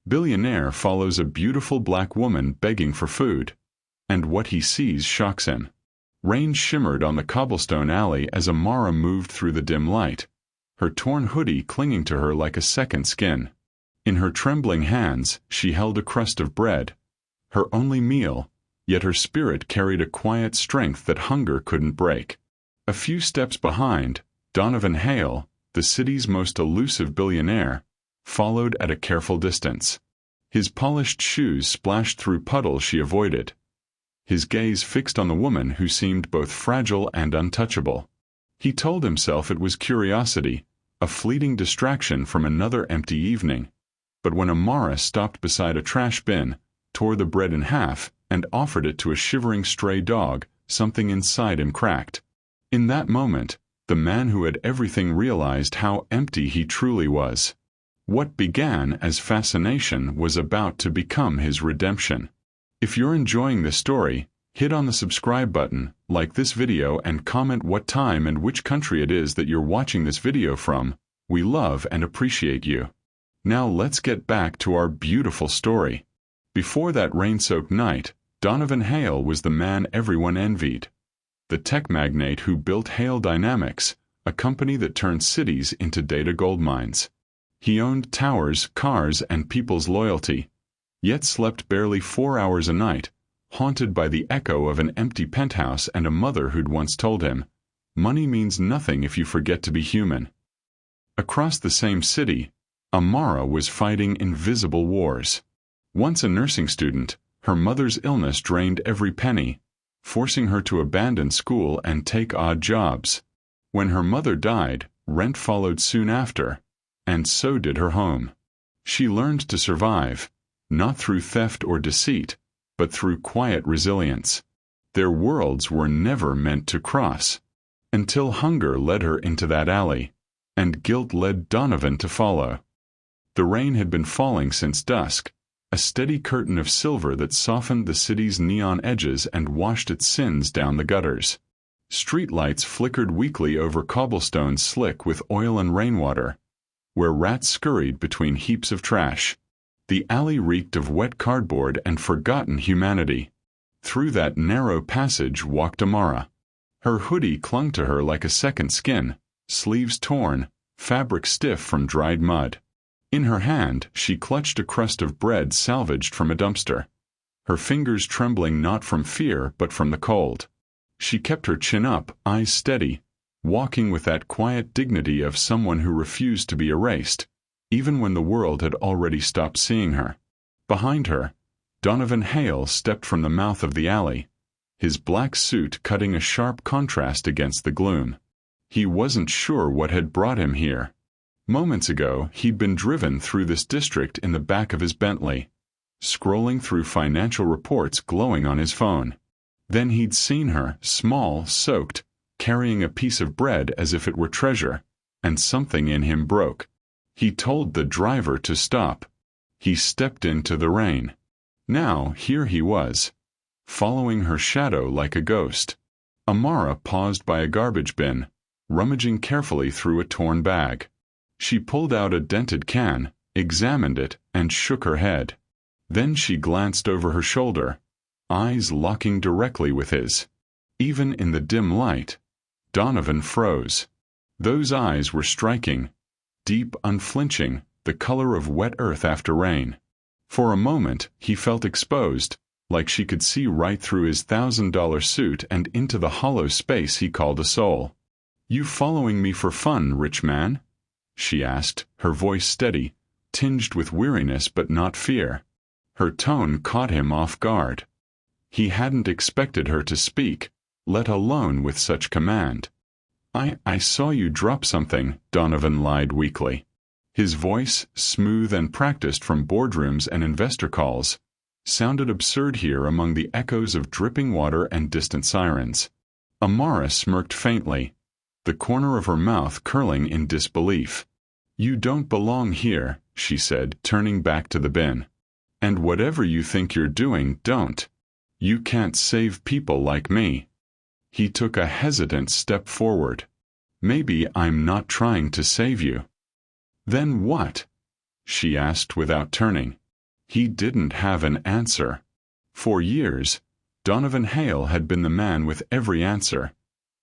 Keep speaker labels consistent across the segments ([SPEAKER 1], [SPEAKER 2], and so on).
[SPEAKER 1] Billionaire follows a beautiful black woman begging for food, and what he sees shocks him. Rain shimmered on the cobblestone alley as Amara moved through the dim light, her torn hoodie clinging to her like a second skin. In her trembling hands, she held a crust of bread, her only meal, yet her spirit carried a quiet strength that hunger couldn't break. A few steps behind, Donovan Hale, the city's most elusive billionaire, followed at a careful distance. His polished shoes splashed through puddles she avoided, his gaze fixed on the woman who seemed both fragile and untouchable. He told himself it was curiosity, a fleeting distraction from another empty evening. But when Amara stopped beside a trash bin, tore the bread in half, and offered it to a shivering stray dog, something inside him cracked. In that moment, the man who had everything realized how empty he truly was. What began as fascination was about to become his redemption. If you're enjoying this story, hit on the subscribe button, like this video, and comment what time and which country it is that you're watching this video from. We love and appreciate you. Now let's get back to our beautiful story. Before that rain-soaked night, Donovan Hale was the man everyone envied. The tech magnate who built Hale Dynamics, a company that turned cities into data gold mines. He owned towers, cars, and people's loyalty, yet slept barely 4 hours a night, haunted by the echo of an empty penthouse and a mother who'd once told him, "Money means nothing if you forget to be human." Across the same city, Amara was fighting invisible wars. Once a nursing student, her mother's illness drained every penny, forcing her to abandon school and take odd jobs. When her mother died, rent followed soon after, and so did her home. She learned to survive, not through theft or deceit, but through quiet resilience. Their worlds were never meant to cross, until hunger led her into that alley, and guilt led Donovan to follow. The rain had been falling since dusk, a steady curtain of silver that softened the city's neon edges and washed its sins down the gutters. Streetlights flickered weakly over cobblestones slick with oil and rainwater, where rats scurried between heaps of trash. The alley reeked of wet cardboard and forgotten humanity. Through that narrow passage walked Amara. Her hoodie clung to her like a second skin, sleeves torn, fabric stiff from dried mud. In her hand, she clutched a crust of bread salvaged from a dumpster, her fingers trembling not from fear but from the cold. She kept her chin up, eyes steady, walking with that quiet dignity of someone who refused to be erased, even when the world had already stopped seeing her. Behind her, Donovan Hale stepped from the mouth of the alley, his black suit cutting a sharp contrast against the gloom. He wasn't sure what had brought him here. Moments ago, he'd been driven through this district in the back of his Bentley, scrolling through financial reports glowing on his phone. Then he'd seen her, small, soaked, carrying a piece of bread as if it were treasure, and something in him broke. He told the driver to stop. He stepped into the rain. Now, here he was, following her shadow like a ghost. Amara paused by a garbage bin, rummaging carefully through a torn bag. She pulled out a dented can, examined it, and shook her head. Then she glanced over her shoulder, eyes locking directly with his. Even in the dim light, Donovan froze. Those eyes were striking, deep, unflinching, the color of wet earth after rain. For a moment, he felt exposed, like she could see right through his $1,000 suit and into the hollow space he called a soul. "You following me for fun, rich man?" she asked, her voice steady, tinged with weariness but not fear. Her tone caught him off guard. He hadn't expected her to speak, let alone with such command. I saw you drop something," Donovan lied weakly. His voice, smooth and practiced from boardrooms and investor calls, sounded absurd here among the echoes of dripping water and distant sirens. Amara smirked faintly, the corner of her mouth curling in disbelief. "You don't belong here," she said, turning back to the bin. "And whatever you think you're doing, don't. You can't save people like me." He took a hesitant step forward. "Maybe I'm not trying to save you." "Then what?" she asked without turning. He didn't have an answer. For years, Donovan Hale had been the man with every answer.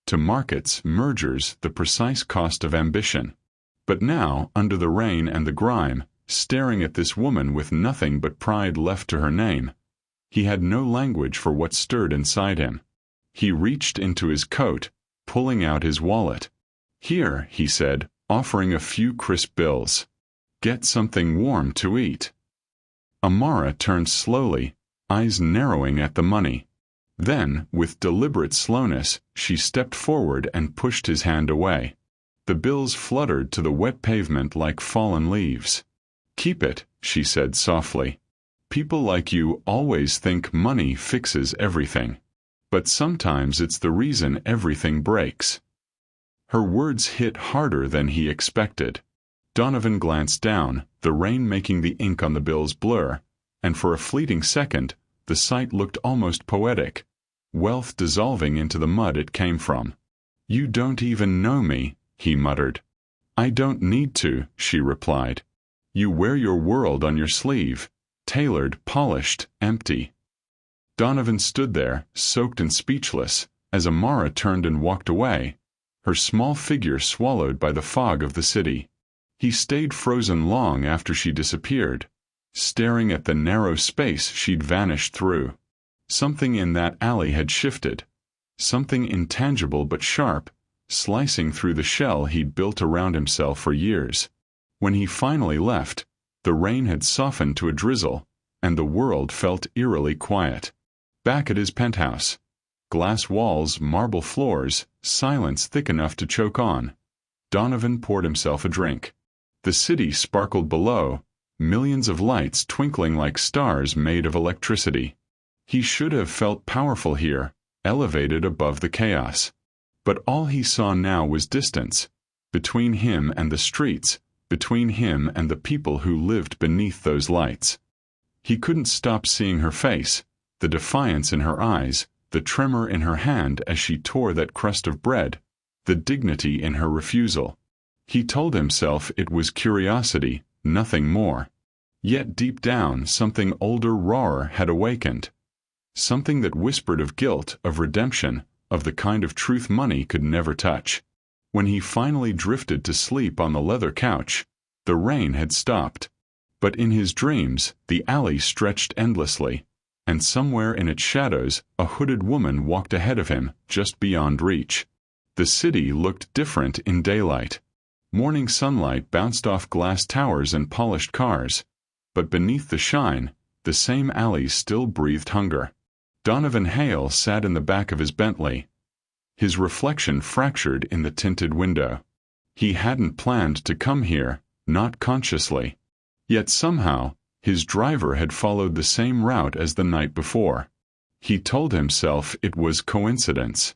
[SPEAKER 1] To markets, mergers, the precise cost of ambition. But now, under the rain and the grime, staring at this woman with nothing but pride left to her name, he had no language for what stirred inside him. He reached into his coat, pulling out his wallet. "Here," he said, offering a few crisp bills. "Get something warm to eat." Amara turned slowly, eyes narrowing at the money. Then, with deliberate slowness, she stepped forward and pushed his hand away. The bills fluttered to the wet pavement like fallen leaves. "Keep it," she said softly. "People like you always think money fixes everything. But sometimes it's the reason everything breaks." Her words hit harder than he expected. Donovan glanced down, the rain making the ink on the bills blur, and for a fleeting second, the sight looked almost poetic. Wealth dissolving into the mud it came from. "You don't even know me," he muttered. "I don't need to," she replied. "You wear your world on your sleeve, tailored, polished, empty." Donovan stood there, soaked and speechless, as Amara turned and walked away, her small figure swallowed by the fog of the city. He stayed frozen long after she disappeared, staring at the narrow space she'd vanished through. Something in that alley had shifted, something intangible but sharp, slicing through the shell he'd built around himself for years. When he finally left, the rain had softened to a drizzle, and the world felt eerily quiet. Back at his penthouse, glass walls, marble floors, silence thick enough to choke on, Donovan poured himself a drink. The city sparkled below, millions of lights twinkling like stars made of electricity. He should have felt powerful here, elevated above the chaos. But all he saw now was distance, between him and the streets, between him and the people who lived beneath those lights. He couldn't stop seeing her face, the defiance in her eyes, the tremor in her hand as she tore that crust of bread, the dignity in her refusal. He told himself it was curiosity, nothing more. Yet deep down something older, rawer had awakened. Something that whispered of guilt, of redemption, of the kind of truth money could never touch. When he finally drifted to sleep on the leather couch, the rain had stopped. But in his dreams, the alley stretched endlessly, and somewhere in its shadows, a hooded woman walked ahead of him, just beyond reach. The city looked different in daylight. Morning sunlight bounced off glass towers and polished cars, but beneath the shine, the same alleys still breathed hunger. Donovan Hale sat in the back of his Bentley, his reflection fractured in the tinted window. He hadn't planned to come here, not consciously. Yet somehow, his driver had followed the same route as the night before. He told himself it was coincidence.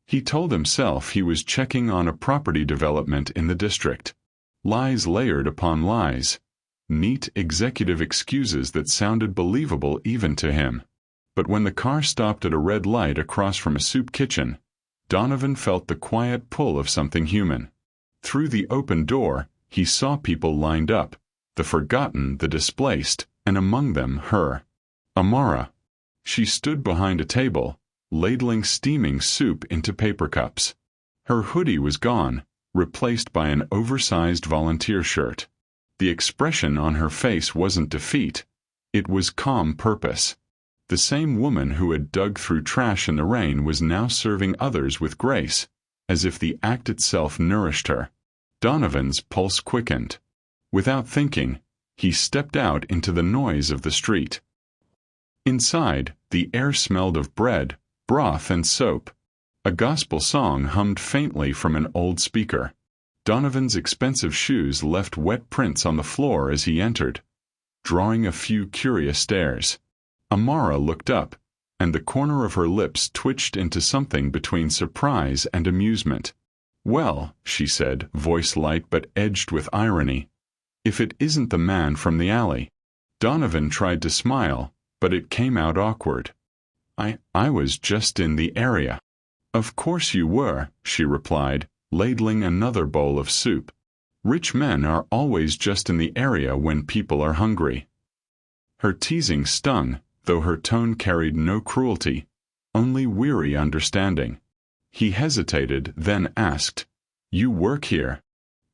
[SPEAKER 1] He told himself he was checking on a property development in the district. Lies layered upon lies. Neat executive excuses that sounded believable even to him. But when the car stopped at a red light across from a soup kitchen, Donovan felt the quiet pull of something human. Through the open door, he saw people lined up, the forgotten, the displaced, and among them her. Amara. She stood behind a table, ladling steaming soup into paper cups. Her hoodie was gone, replaced by an oversized volunteer shirt. The expression on her face wasn't defeat, it was calm purpose. The same woman who had dug through trash in the rain was now serving others with grace, as if the act itself nourished her. Donovan's pulse quickened. Without thinking, he stepped out into the noise of the street. Inside, the air smelled of bread, broth, and soap. A gospel song hummed faintly from an old speaker. Donovan's expensive shoes left wet prints on the floor as he entered, drawing a few curious stares. Amara looked up, and the corner of her lips twitched into something between surprise and amusement. "Well," she said, voice light but edged with irony, "if it isn't the man from the alley." Donovan tried to smile, but it came out awkward. I was just in the area." "Of course you were," she replied, ladling another bowl of soup. "Rich men are always just in the area when people are hungry." Her teasing stung, though her tone carried no cruelty, only weary understanding. He hesitated, then asked, "You work here?"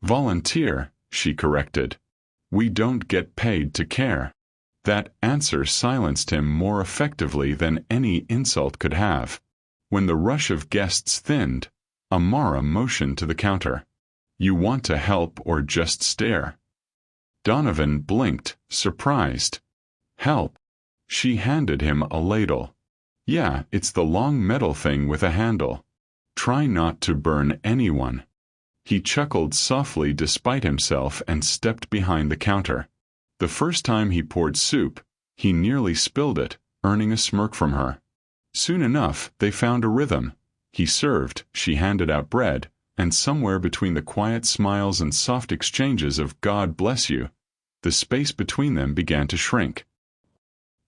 [SPEAKER 1] "Volunteer," she corrected. "We don't get paid to care." That answer silenced him more effectively than any insult could have. When the rush of guests thinned, Amara motioned to the counter. "You want to help or just stare?" Donovan blinked, surprised. "Help." She handed him a ladle. "Yeah, it's the long metal thing with a handle. Try not to burn anyone." He chuckled softly despite himself and stepped behind the counter. The first time he poured soup, he nearly spilled it, earning a smirk from her. Soon enough, they found a rhythm. He served, she handed out bread, and somewhere between the quiet smiles and soft exchanges of "God bless you," the space between them began to shrink.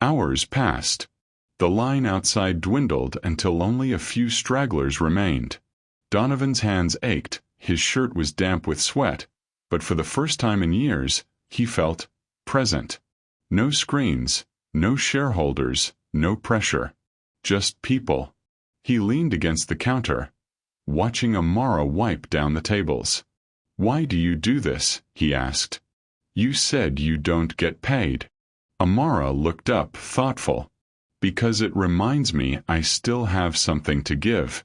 [SPEAKER 1] Hours passed. The line outside dwindled until only a few stragglers remained. Donovan's hands ached, his shirt was damp with sweat, but for the first time in years, he felt present. No screens, no shareholders, no pressure. Just people. He leaned against the counter, watching Amara wipe down the tables. "Why do you do this?" he asked. "You said you don't get paid." Amara looked up, thoughtful. "Because it reminds me I still have something to give.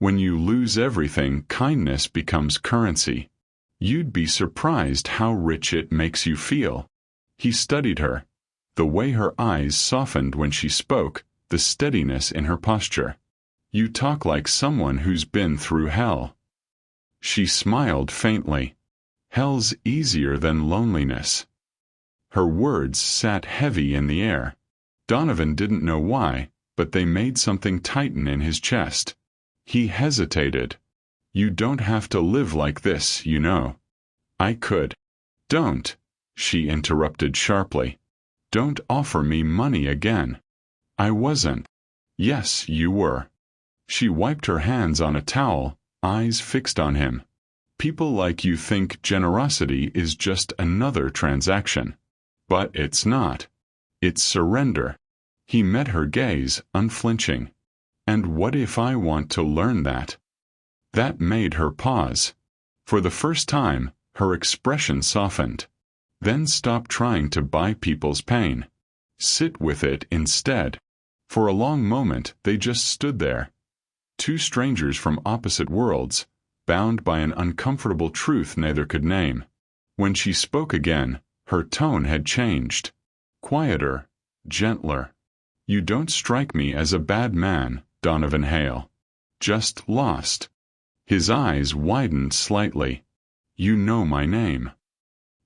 [SPEAKER 1] When you lose everything, kindness becomes currency. You'd be surprised how rich it makes you feel." He studied her. The way her eyes softened when she spoke, the steadiness in her posture. "You talk like someone who's been through hell." She smiled faintly. "Hell's easier than loneliness." Her words sat heavy in the air. Donovan didn't know why, but they made something tighten in his chest. He hesitated. "You don't have to live like this, you know." "I could." "Don't," she interrupted sharply. "Don't offer me money again." "I wasn't." "Yes, you were." She wiped her hands on a towel, eyes fixed on him. "People like you think generosity is just another transaction. But it's not. It's surrender." He met her gaze, unflinching. "And what if I want to learn that?" That made her pause. For the first time, her expression softened. Then stop trying to buy people's pain. Sit with it instead. For a long moment, they just stood there. Two strangers from opposite worlds, bound by an uncomfortable truth neither could name. When she spoke again, her tone had changed. Quieter, gentler. "You don't strike me as a bad man, Donovan Hale. Just lost." His eyes widened slightly. "You know my name."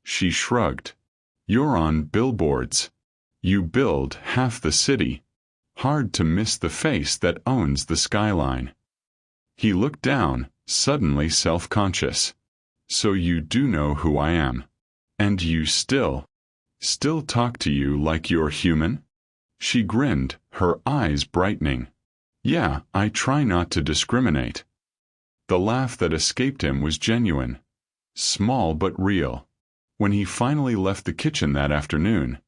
[SPEAKER 1] She shrugged. "You're on billboards. You build half the city. Hard to miss the face that owns the skyline." He looked down, suddenly self-conscious. "So you do know who I am. And you still talk to you like you're human?" She grinned, her eyes brightening. "Yeah, I try not to discriminate." The laugh that escaped him was genuine. Small but real. When he finally left the kitchen that afternoon,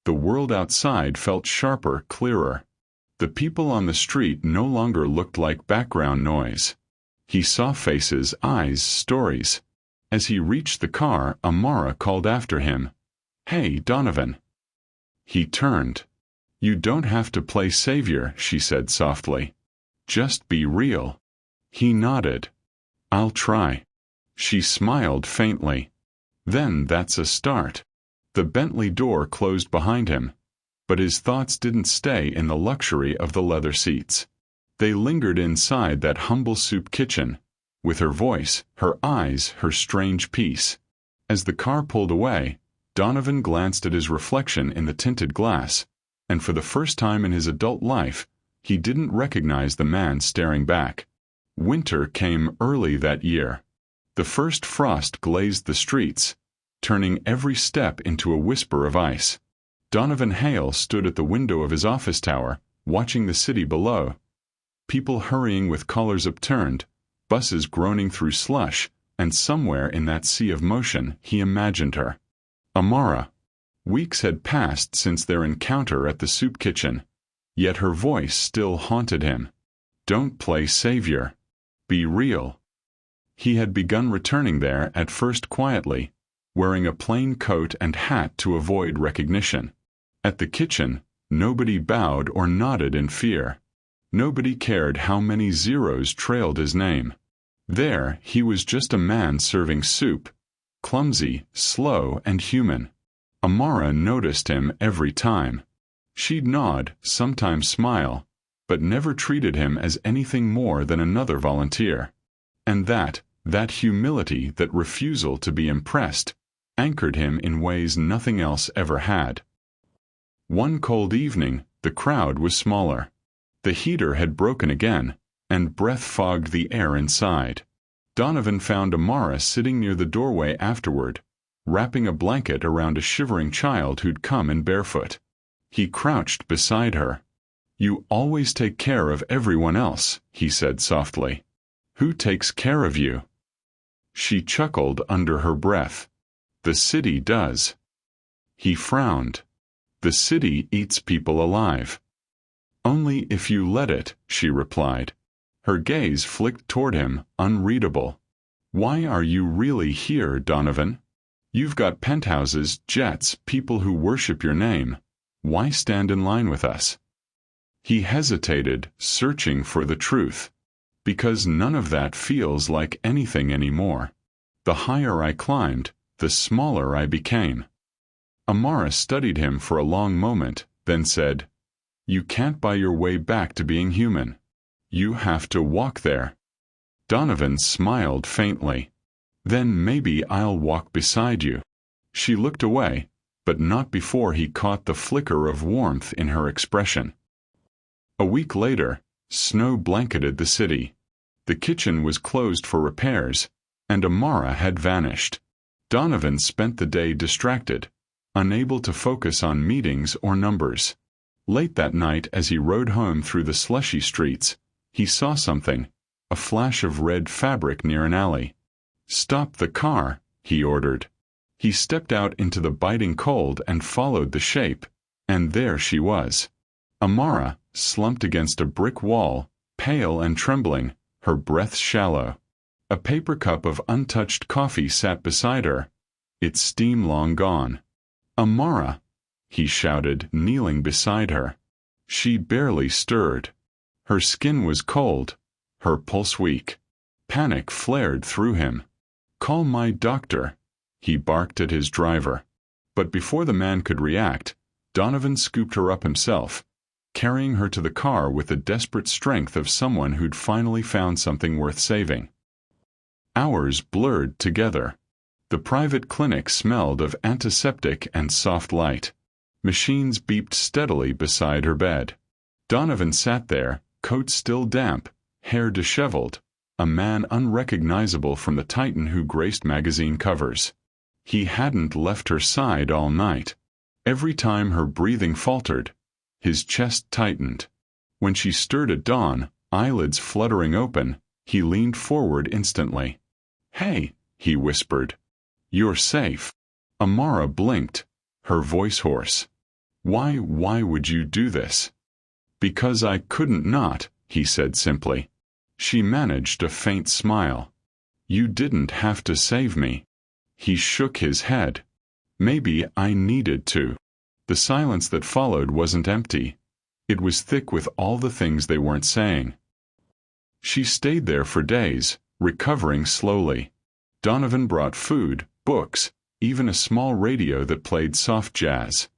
[SPEAKER 1] the world outside felt sharper, clearer. The people on the street no longer looked like background noise. He saw faces, eyes, stories. As he reached the car, Amara called after him, "Hey, Donovan." He turned. "You don't have to play savior," she said softly. "Just be real." He nodded. "I'll try." She smiled faintly. "Then that's a start." The Bentley door closed behind him, but his thoughts didn't stay in the luxury of the leather seats. They lingered inside that humble soup kitchen, with her voice, her eyes, her strange peace. As the car pulled away, Donovan glanced at his reflection in the tinted glass, and for the first time in his adult life, he didn't recognize the man staring back. Winter came early that year. The first frost glazed the streets, turning every step into a whisper of ice. Donovan Hale stood at the window of his office tower, watching the city below. People hurrying with collars upturned, buses groaning through slush, and somewhere in that sea of motion he imagined her. Amara. Weeks had passed since their encounter at the soup kitchen, yet her voice still haunted him. Don't play savior. Be real. He had begun returning there, at first quietly, wearing a plain coat and hat to avoid recognition. At the kitchen, nobody bowed or nodded in fear. Nobody cared how many zeros trailed his name. There, he was just a man serving soup, clumsy, slow, and human. Amara noticed him every time. She'd nod, sometimes smile, but never treated him as anything more than another volunteer. And that humility, that refusal to be impressed, anchored him in ways nothing else ever had. One cold evening, the crowd was smaller. The heater had broken again, and breath fogged the air inside. Donovan found Amara sitting near the doorway afterward, wrapping a blanket around a shivering child who'd come in barefoot. He crouched beside her. You always take care of everyone else, he said softly. Who takes care of you? She chuckled under her breath. The city does. He frowned. The city eats people alive. Only if you let it, she replied. Her gaze flicked toward him, unreadable. Why are you really here, Donovan? You've got penthouses, jets, people who worship your name. Why stand in line with us? He hesitated, searching for the truth. Because none of that feels like anything anymore. The higher I climbed, the smaller I became. Amara studied him for a long moment, then said, You can't buy your way back to being human. You have to walk there. Donovan smiled faintly. Then maybe I'll walk beside you. She looked away, but not before he caught the flicker of warmth in her expression. A week later, snow blanketed the city. The kitchen was closed for repairs, and Amara had vanished. Donovan spent the day distracted, unable to focus on meetings or numbers. Late that night, as he rode home through the slushy streets, he saw something, a flash of red fabric near an alley. Stop the car, he ordered. He stepped out into the biting cold and followed the shape, and there she was. Amara, slumped against a brick wall, pale and trembling, her breath shallow. A paper cup of untouched coffee sat beside her, its steam long gone. Amara, he shouted, kneeling beside her. She barely stirred. Her skin was cold, her pulse weak. Panic flared through him. Call my doctor, he barked at his driver. But before the man could react, Donovan scooped her up himself, carrying her to the car with the desperate strength of someone who'd finally found something worth saving. Hours blurred together. The private clinic smelled of antiseptic and soft light. Machines beeped steadily beside her bed. Donovan sat there, coat still damp, hair disheveled, a man unrecognizable from the titan who graced magazine covers. He hadn't left her side all night. Every time her breathing faltered, his chest tightened. When she stirred at dawn, eyelids fluttering open, he leaned forward instantly. Hey, he whispered. You're safe. Amara blinked, her voice hoarse. Why would you do this? Because I couldn't not, he said simply. She managed a faint smile. You didn't have to save me. He shook his head. Maybe I needed to. The silence that followed wasn't empty. It was thick with all the things they weren't saying. She stayed there for days, recovering slowly. Donovan brought food, books, even a small radio that played soft jazz.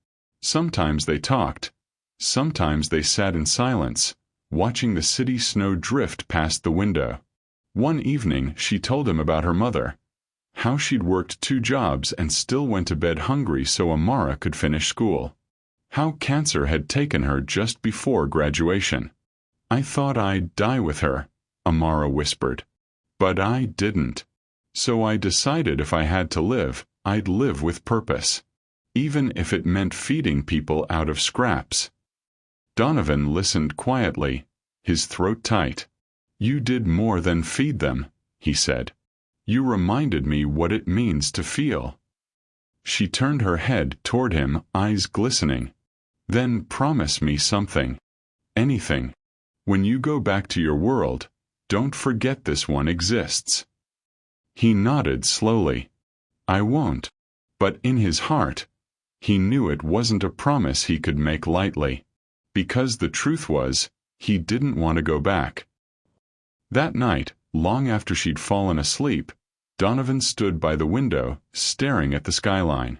[SPEAKER 1] Sometimes they talked. Sometimes they sat in silence, watching the city snow drift past the window. One evening she told him about her mother, how she'd worked 2 jobs and still went to bed hungry so Amara could finish school. How cancer had taken her just before graduation. I thought I'd die with her, Amara whispered. But I didn't. So I decided if I had to live, I'd live with purpose. Even if it meant feeding people out of scraps. Donovan listened quietly, his throat tight. You did more than feed them, he said. You reminded me what it means to feel. She turned her head toward him, eyes glistening. "Then promise me something. Anything. When you go back to your world, don't forget this one exists." He nodded slowly. "I won't." But in his heart, he knew it wasn't a promise he could make lightly. Because the truth was, he didn't want to go back. That night, long after she'd fallen asleep, Donovan stood by the window, staring at the skyline.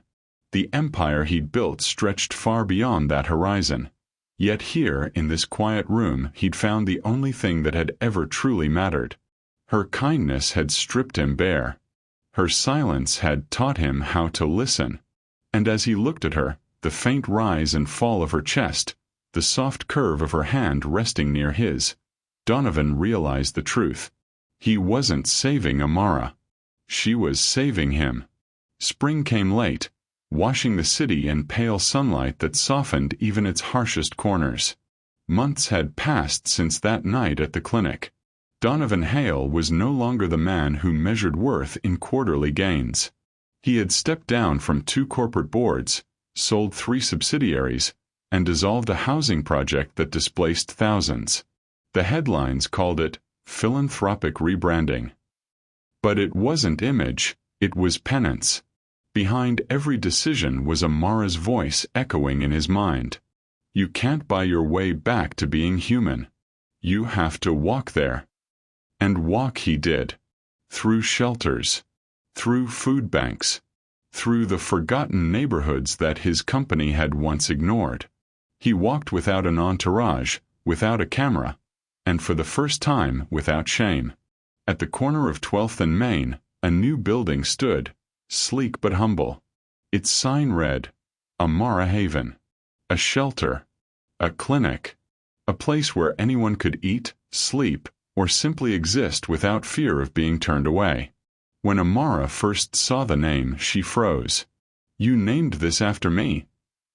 [SPEAKER 1] The empire he'd built stretched far beyond that horizon. Yet here, in this quiet room, he'd found the only thing that had ever truly mattered. Her kindness had stripped him bare. Her silence had taught him how to listen. And as he looked at her, the faint rise and fall of her chest, the soft curve of her hand resting near his, Donovan realized the truth. He wasn't saving Amara. She was saving him. Spring came late, washing the city in pale sunlight that softened even its harshest corners. Months had passed since that night at the clinic. Donovan Hale was no longer the man who measured worth in quarterly gains. He had stepped down from 2 corporate boards, sold 3 subsidiaries, and dissolved a housing project that displaced thousands. The headlines called it philanthropic rebranding. But it wasn't image, it was penance. Behind every decision was Amara's voice echoing in his mind. You can't buy your way back to being human. You have to walk there. And walk he did. Through shelters. Through food banks. Through the forgotten neighborhoods that his company had once ignored. He walked without an entourage, without a camera, and for the first time without shame. At the corner of 12th and Main, a new building stood, sleek but humble. Its sign read, Amara Haven. A shelter. A clinic. A place where anyone could eat, sleep, or simply exist without fear of being turned away. When Amara first saw the name, she froze. "You named this after me?"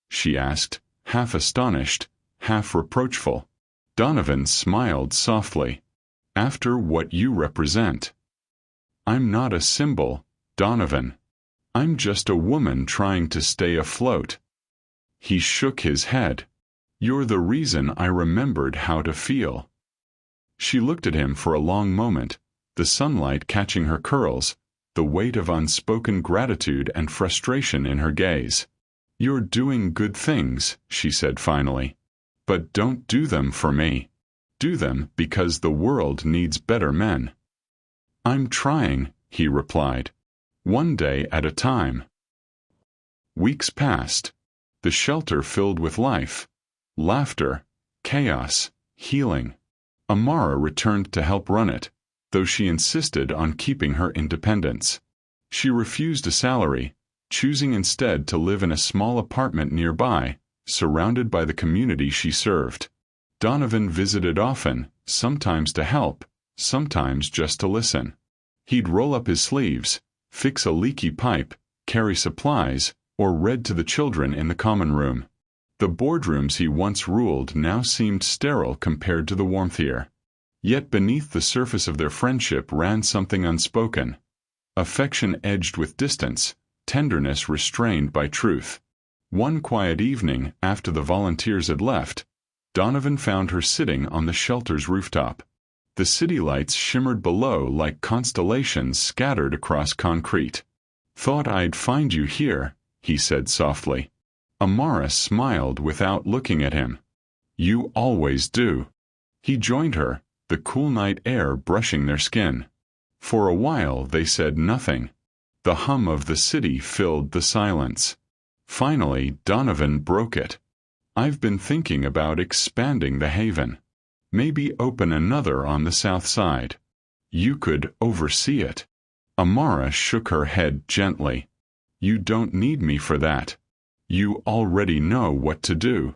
[SPEAKER 1] she asked, half astonished, half reproachful. Donovan smiled softly. "After what you represent." "I'm not a symbol, Donovan. I'm just a woman trying to stay afloat." He shook his head. "You're the reason I remembered how to feel." She looked at him for a long moment, the sunlight catching her curls, the weight of unspoken gratitude and frustration in her gaze. "You're doing good things," she said finally. "But don't do them for me. Do them because the world needs better men." "I'm trying," he replied. "One day at a time." Weeks passed. The shelter filled with life, laughter, chaos, healing. Amara returned to help run it, though she insisted on keeping her independence. She refused a salary, choosing instead to live in a small apartment nearby, surrounded by the community she served. Donovan visited often, sometimes to help, sometimes just to listen. He'd roll up his sleeves, fix a leaky pipe, carry supplies, or read to the children in the common room. The boardrooms he once ruled now seemed sterile compared to the warmth here. Yet beneath the surface of their friendship ran something unspoken. Affection edged with distance, tenderness restrained by truth. One quiet evening, after the volunteers had left, Donovan found her sitting on the shelter's rooftop. The city lights shimmered below like constellations scattered across concrete. "Thought I'd find you here," he said softly. Amara smiled without looking at him. "You always do." He joined her, the cool night air brushing their skin. For a while they said nothing. The hum of the city filled the silence. Finally, Donovan broke it. "I've been thinking about expanding the Haven. Maybe open another on the south side. You could oversee it." Amara shook her head gently. "You don't need me for that. You already know what to do."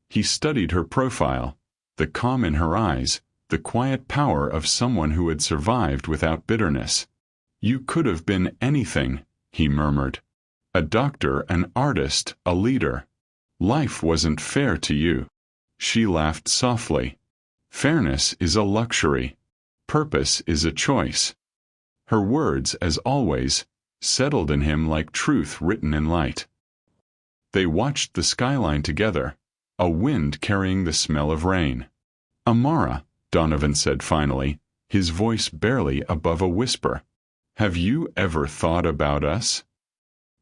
[SPEAKER 1] He studied her profile, the calm in her eyes, the quiet power of someone who had survived without bitterness. "You could have been anything," he murmured. "A doctor, an artist, a leader. Life wasn't fair to you." She laughed softly. "Fairness is a luxury. Purpose is a choice." Her words, as always, settled in him like truth written in light. They watched the skyline together, a wind carrying the smell of rain. "Amara," Donovan said finally, his voice barely above a whisper, "have you ever thought about us?"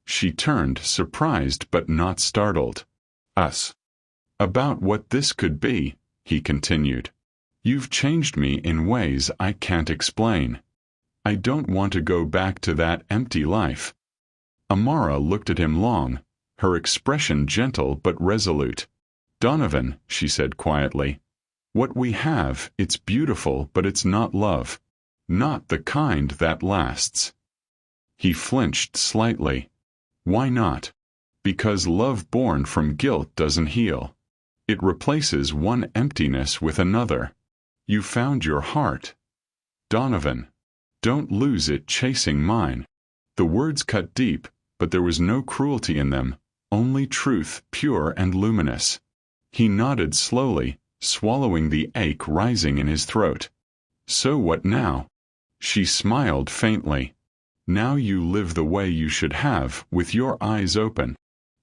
[SPEAKER 1] She turned, surprised but not startled. "Us? About what this could be," he continued. "You've changed me in ways I can't explain. I don't want to go back to that empty life." Amara looked at him long, her expression gentle but resolute. "Donovan," she said quietly, "what we have, it's beautiful, but it's not love. Not the kind that lasts." He flinched slightly. "Why not?" "Because love born from guilt doesn't heal. It replaces one emptiness with another. You found your heart. Donovan, don't lose it chasing mine." The words cut deep, but there was no cruelty in them, only truth, pure and luminous. He nodded slowly, swallowing the ache rising in his throat. "So what now?" She smiled faintly. "Now you live the way you should have, with your eyes open."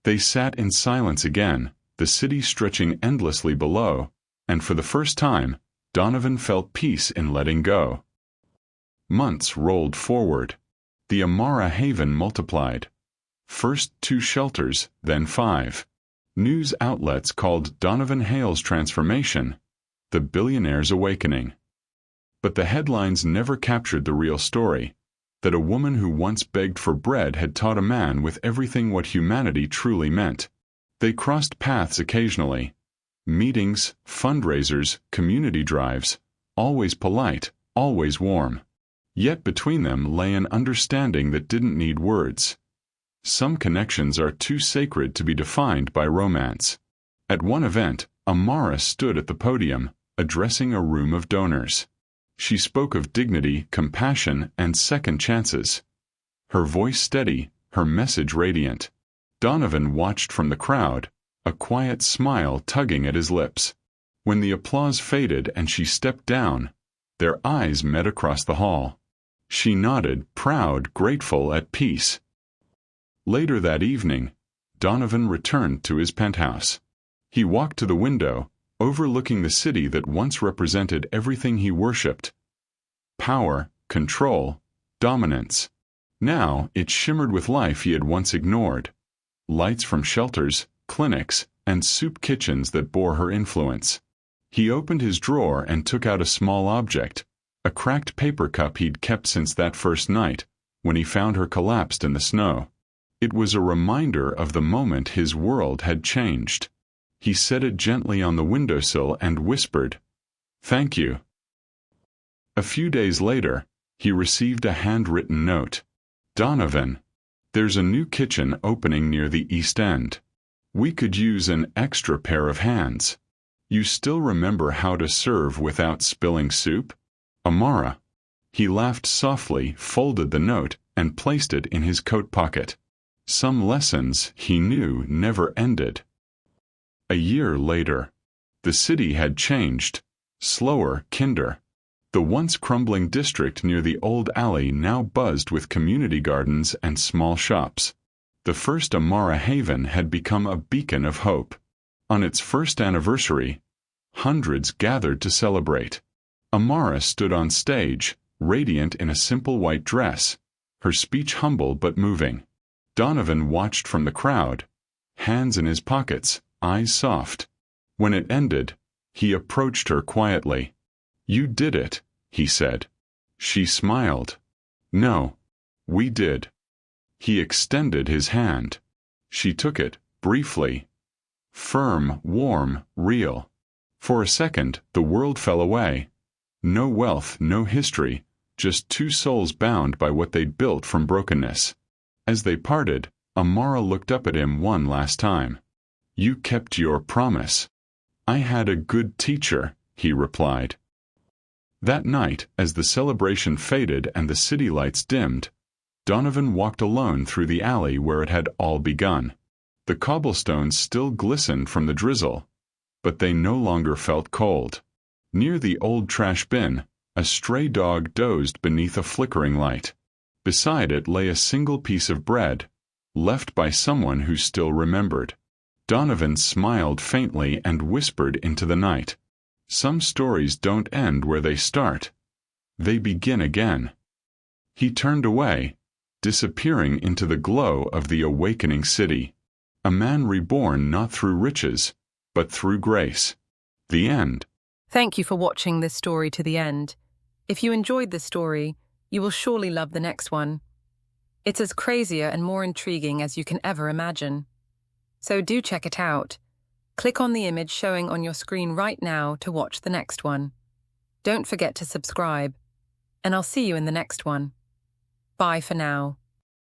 [SPEAKER 1] They sat in silence again, the city stretching endlessly below, and for the first time, Donovan felt peace in letting go. Months rolled forward. The Amara Haven multiplied. First 2 shelters, then 5. News outlets called Donovan Hale's transformation the Billionaire's awakening. But the headlines never captured the real story, that a woman who once begged for bread had taught a man with everything what humanity truly meant. They crossed paths occasionally. Meetings, fundraisers, community drives, always polite, always warm. Yet between them lay an understanding that didn't need words. Some connections are too sacred to be defined by romance. At one event, Amara stood at the podium, addressing a room of donors. She spoke of dignity, compassion, and second chances. Her voice steady, her message radiant. Donovan watched from the crowd, a quiet smile tugging at his lips. When the applause faded and she stepped down, their eyes met across the hall. She nodded, proud, grateful, at peace. Later that evening, Donovan returned to his penthouse. He walked to the window, overlooking the city that once represented everything he worshipped. Power, control, dominance. Now it shimmered with life he had once ignored. Lights from shelters, clinics, and soup kitchens that bore her influence. He opened his drawer and took out a small object, a cracked paper cup he'd kept since that first night, when he found her collapsed in the snow. It was a reminder of the moment his world had changed. He set it gently on the windowsill and whispered, "Thank you." A few days later, he received a handwritten note. "Donovan, there's a new kitchen opening near the East End. We could use an extra pair of hands. You still remember how to serve without spilling soup? Amara." He laughed softly, folded the note, and placed it in his coat pocket. Some lessons, he knew, never ended. A year later, the city had changed, slower, kinder. The once crumbling district near the old alley now buzzed with community gardens and small shops. The first Amara Haven had become a beacon of hope. On its first anniversary, hundreds gathered to celebrate. Amara stood on stage, radiant in a simple white dress, her speech humble but moving. Donovan watched from the crowd, hands in his pockets, eyes soft. When it ended, he approached her quietly. "You did it," he said. She smiled. "No, we did." He extended his hand. She took it, briefly. Firm, warm, real. For a second, the world fell away. No wealth, no history, just 2 souls bound by what they'd built from brokenness. As they parted, Amara looked up at him one last time. "You kept your promise." "I had a good teacher," he replied. That night, as the celebration faded and the city lights dimmed, Donovan walked alone through the alley where it had all begun. The cobblestones still glistened from the drizzle, but they no longer felt cold. Near the old trash bin, a stray dog dozed beneath a flickering light. Beside it lay a single piece of bread, left by someone who still remembered. Donovan smiled faintly and whispered into the night. Some stories don't end where they start. They begin again. He turned away, disappearing into the glow of the awakening city. A man reborn not through riches, but through grace. The end.
[SPEAKER 2] Thank you for watching this story to the end. If you enjoyed this story, you will surely love the next one. It's as crazier and more intriguing as you can ever imagine. So do check it out. Click on the image showing on your screen right now to watch the next one. Don't forget to subscribe, and I'll see you in the next one. Bye for now.